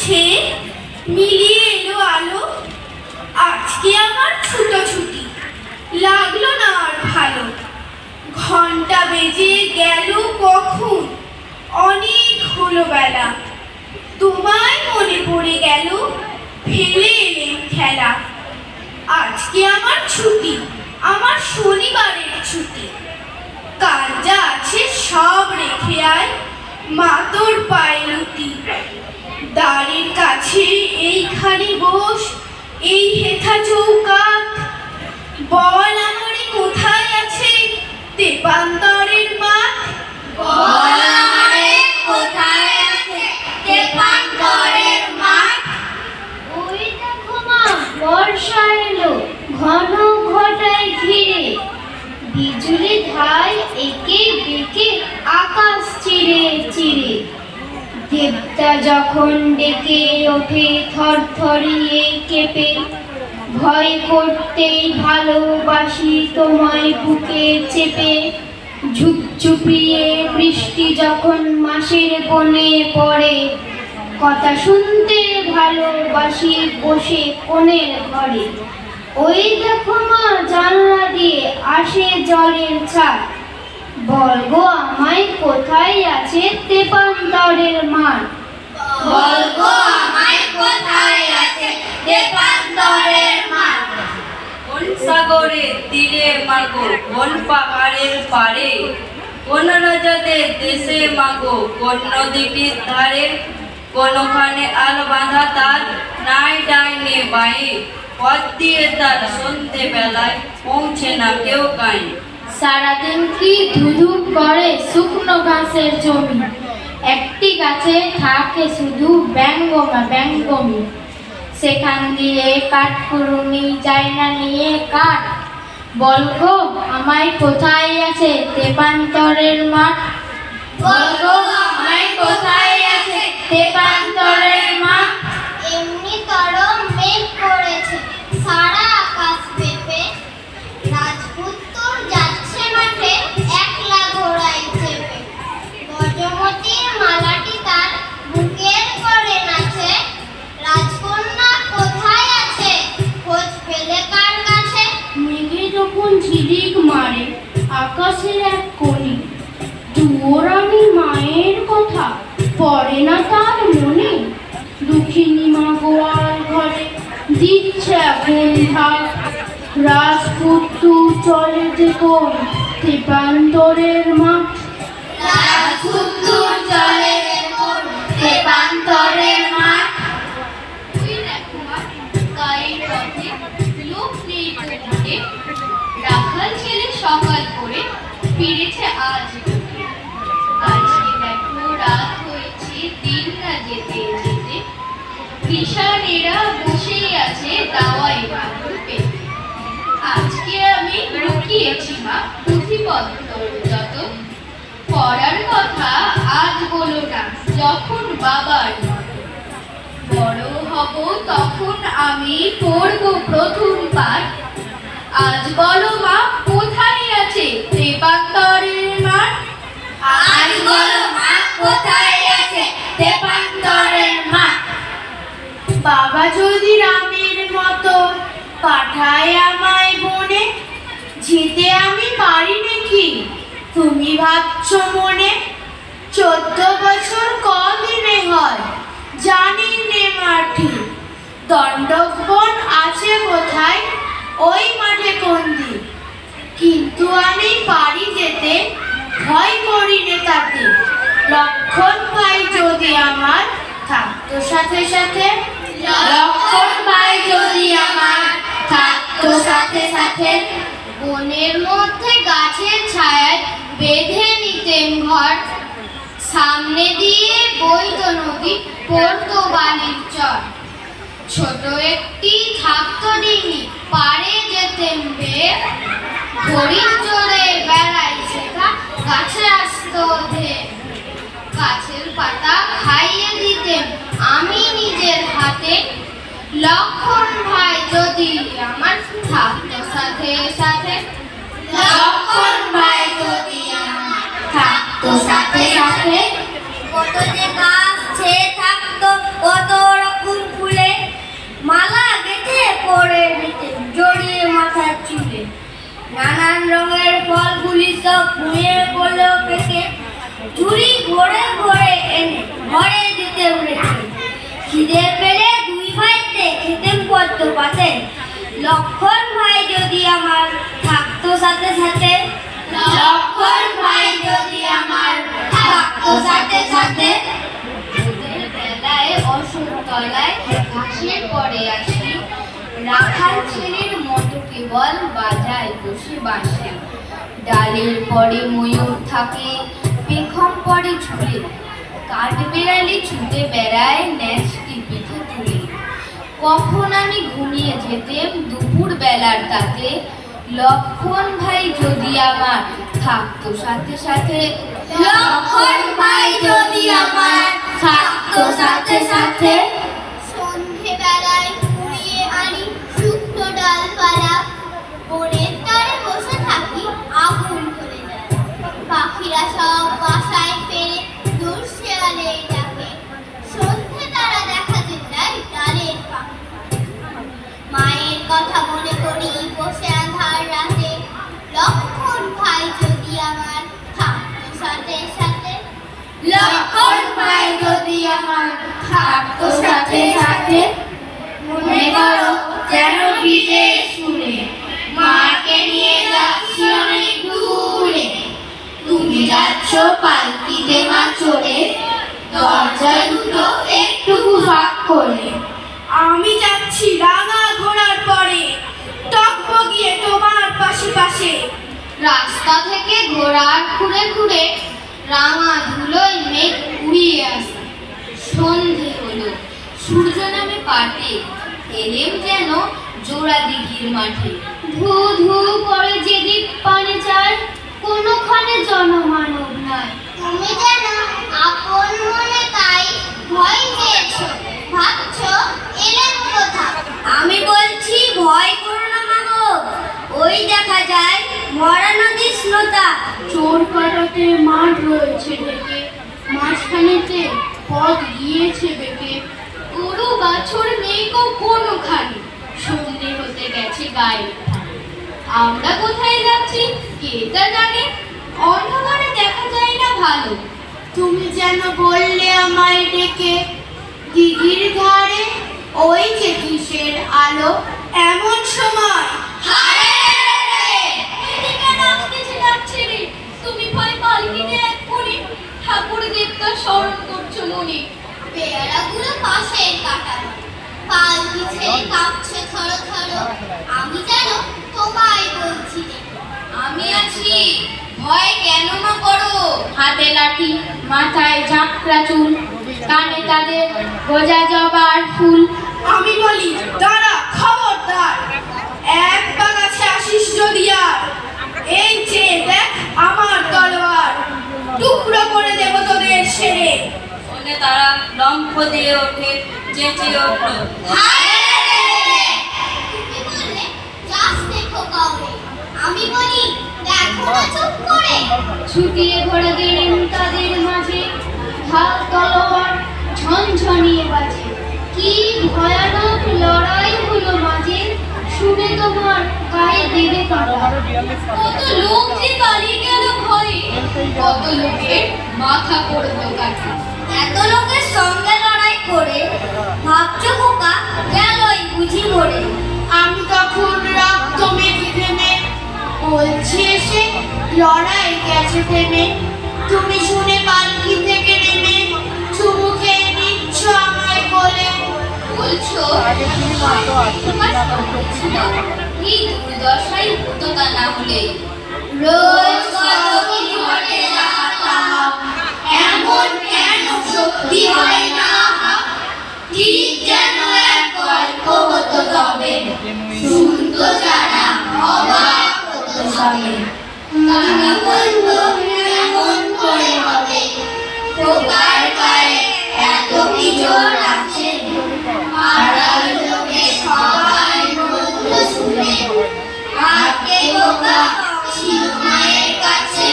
ছেয়ে মিলিয়ে এলো আলো। আজকে আমার ছুটোছুটি লাগলো না আর ভালো। ঘন্টা বেজে গেল কখন, অনেক হলো বেলা। তোমায় মনে পড়ে গেল, ফেলে এলেন খেলা। আজকে আমার ছুটি, আমার শনিবারের ছুটি। কাল যা আছে সব রেখে আয়, মা তোর পায়ে লুটি। দ্বারের কাছে এইখানে বস, এই হেথা চৌকাঠ। বল আমারে কোথায় আছে তেপান্তরের মাঠ। বল আমারে কোথায় আছে তেপান্তরের মাঠ। ওই দেখো মা, বর্ষা এলো ঘন ঘটায় ঘিরে। বিজুলি ধাই একে বেঁকে আকাশ চিরে চিরে। দেবতা যখন ডেকে ওঠে থরথরিয়ে কেঁপে। ভয় করতেই ভালোবাসি তোমায় বুকে চেপে। ঝুপঝুপিয়ে বৃষ্টি যখন মাসের কোণে পড়ে। কথা শুনতে ভালোবাসি বসে কোণের ঘরে। ওই দেখো মা, জানলা দিয়ে আসে জলের ছাট। বল গো আমায় কোথায় আছে তেপান্তরের মাঠ। বল গো আমায় কোথায় আছে তেপান্তরের মাঠ। কোন সাগরের তীরে মাগো, কোন পাহাড়ের পারে, কোন রাজাদের দেশে মাগো, কোন নদীটির ধারে। কোনখানে আল বাঁধা তার, নাই ডাইনে বাঁয়ে। পথ দিয়ে তার সন্ধে বেলায় পৌঁছে না কেউ কাঁয়ে। সারাদিন কি ধুধু করে শুকনো ঘাসের জমি। একটি গাছে থাকে শুধু ব্যঙ্গমা ব্যঙ্গমি। সেখান দিয়ে কাঠকুড়ুনি যায় না নিয়ে কাঠ। বল গো আমায় কোথায় আছে তেপান্তরের মাঠ। বল গো আমায় কোথায় আছে তেপান্তরের মাঠ। এমনি তর মেঘ করেছে সারা আকাশ পেপে। রাজপুত্তর যাচ্ছে মাঠে একলা ঘোড়ায় চেপে। গজমতির মালাটি তার বুকের করে নাচে। রাজকন্যা কোথায় আছে খোঁজ পেলে কার কাছে। মেঘে যখন ঝিলিক মারে আকাশের এক কোণে, দুয়োরানী মায়ের কথা পড়ে না তার মনে। দুঃখিনী মা গোয়াল ঘরে দিচ্ছে এখন ভাত। রাজপুত্র চলে যে কোন তেপান্তরের মাঠ। রাজপুত্তর চলে কোন তেপান্তরের মাঠ। ওই দেখো মা, গায়ের পথে লোক নেই তো ঘটে। রাখাল ছেলে সকাল করে ফিরেছে আজ ঘুরে। আজকে দেখো রাত হয়েছে, দিন না যেতে যেতে। কৃষানেরা বসেই আছে দাওয়াই বাঁধন পেতে। আজকে আমি লুকিয়েছি মা পুঁথিপত্র যত। পড়ার কথা আজ বলো না যখন বাবার মতো। বড় হব তখন আমি পড়ব প্রথম পাঠ। আজ বলো মা কোথায় আছে তেপান্তরের মাঠ। আজ বলো মা কোথায় আছে তেপান্তরের মাঠ। বাবা যদি রামের মতো পাঠায় আমায় বনে, যেতে আমি পারি নাকি তুমি ভাবছো মনে। 14 বছর কদিনে হয় জানি নে মাঠে। দণ্ডক বন আছে কোথায় ওই মাঠে কোন দিন। কিন্তু আমি পারি যেতে, ভয় করি নে তাতে। লক্ষণ ভাই যদি আমার থাকতো সাথে সাথে। লক্ষণ ভাই যদি আমার থাকতো সাথে সাথে। বনের মধ্যে গাছের ছায়ায় বেঁধে নিতেম ঘর। সামনে দিয়ে বইতো নদী, পড়তো বালির চর। ছোট একটি থাকতো ডিঙি, পাড়ে যেতেম বেয়ে। হরিণ চড়ে বেড়াই শেখা, গাছে আসতো ধেয়ে। গাছের পাতা খাইয়ে দিতেম আমি নিজের হাতে। লক্ষণ ভাই যদি আমার থাকতো সাথে সাথে। লক্ষণ ভাই যদি আমার থাকতো সাথে সাথে। কত যে গাছ ছেয়ে থাকতো, কত সব ঘুমিয়ে পড়লো পেকে, ঝুড়ি ভরে ভরে এনে ঘরে দিতে উঠেছে। খিদে পেলে দুই ভাইতে খেতেন পদ্ম পাতে, লক্ষণ ভাই যদি আমার থাকতো সাথে সাথে, লক্ষণ ভাই যদি আমার থাকতো সাথে সাথে। ওদের বেলায় অসুর তলায় ঘাসের পরে আসি, রাখাল ছেলের মতো কেবল বাজায় বসে বাঁশি। ডালের পরে ময়ূর থাকে, পেখম পরে ঝুলে, কাঠবেড়ালি ছুটে বেড়ায় ন্যাসটি পিঠে তুলে। কখন আমি ঘুমিয়ে যেতেম দুপুর বেলার তাতে, লক্ষণ ভাই যদি আমার থাকতো সাথে সাথে, লক্ষণ ভাই যদি আমার থাকতো সাথে সাথে। সন্ধেবেলায় কুড়িয়ে আনি শুকনো ডালপালা, বনের ধারে বসে থাকি আগুন ধরে যায়। পাখিরা সব বাসায় ফেরে দূর শেয়ালে ডাকে, সন্ধে তারা দেখা যায় ডালের পাখি। মায়ের কথা মনে করি বসে আঁধার রাতে, লক্ষণ ভাই যদি আমার থাকতো সাথে সাথে, লক্ষণ ভাই যদি আমার থাকতো সাথে সাথে। মনে করো যেন বিদেশ সুরে, মাকে নিয়ে যাচ্ছি অনেক দূরে। তুমি যাচ্ছ পালকিতে মা চড়ে, দরজা দুটো একটু ফাঁক করে। আমি যাচ্ছি রাঙা ঘোড়ার পরে, টকবগিয়ে তোমার পাশে পাশে। রাস্তা থেকে ঘোড়ার খুঁড়ে খুঁড়ে রাঙা ধুলোয় মেঘ উড়িয়ে আসে। সন্ধে হলো, সূর্য নামে পাটে, এলেম যেন জোড়া দিঘির মাঠে। ধু ধু করে যেদিক পানে যায়, কোনোখানে জনমানব নাই। তুমি যেন আপন মনে তাই ভয় পেয়েছো, ভাবছো এলেন কোথা। আমি বলছি ভয় করো না মাগো, ওই দেখা যায় মরা নদীর স্রোতা। চোর কাটাতে মাঠ রয়েছে ঢেকে, মাঝখানেতে পথ গিয়েছে বেঁকে। গরু বাছুর নেই গো কোনোখানে, সন্ধে হতে গেছে গায়ে। আমরা কোথায় যাচ্ছি কে তা জানে, অন্ধকারে দেখা যায় না ভালো। তুমি যেন বললে আমায় ডেকে, দিঘির ধারে ওই যে কিসের আলো। এমন সময় এদিকে ডাকতেছে ডাকছে রে, তুমি ভয় পালকিতে এক কোণে, ঠাকুর দেবতা স্মরণ করছো মনে। পেয়ারাগুলো পাশের কাটা, পালকি ছেড়ে কাঁপছে থরো থরো। আমি যেন তোমায় বলছি যে, আমি আছি, ভয় কেন মা করো। হাতে লাঠি, মাথায় ঝাঁকড়া চুল, কানে তাদের গোজা জবার ফুল। আমি বলি দাঁড়া, খবরদার, এক পা কাছে আসিস যদি আর। এই যে দেখ আমার তলোয়ার, টুকরো করে দেব তোদের সেরে। শুনে তারা লম্ফ দিয়ে ওঠে, চেঁচিয়ে উঠল, তুমি বললে যাস দেখো কাউরে, আমি বলি দেখো না চুপ করে। ছুটিয়ে ঘোড়া দিলেন তাদের মাঝে, ঢাল তলোয়ার ঝনঝনিয়ে বাজে। কি ভয়ানক লড়াই হলো মাঝে, শুনে তোমার গায়ে দেবে কাটা। কত লোক যে পালিয়ে গেল ভয়ে, কত লোকের মাথা পড়লো কাটা। এত লোকের সঙ্গে লড়াই করে ভাবছো খোকা গেলই বুঝি মরে। আমি তখন রক্ত মেখে থেমে বলছি এসে, লড়াই গেছে থেমে। তুমি শুনে পালকি থেকে নেমে চুমু খেয়ে নিচ্ছ আমায় বলে। বলছো কি দুর্দশাই হতো তা না হলে। রোজ কত কি ঘটে যাহা, এমন কেন শক্তি হয় না। ঠিক যেন এক গল্প হতো তবে, শুনতো যারা অবাক হতো সবে। তারা বলতো এমন করে হবে, খোকার গায়ে এত কি জোর আছে। পাড়ার লোকে সবাই বলতো শুনে, আগে খোকা ছিল মায়ের কাছে।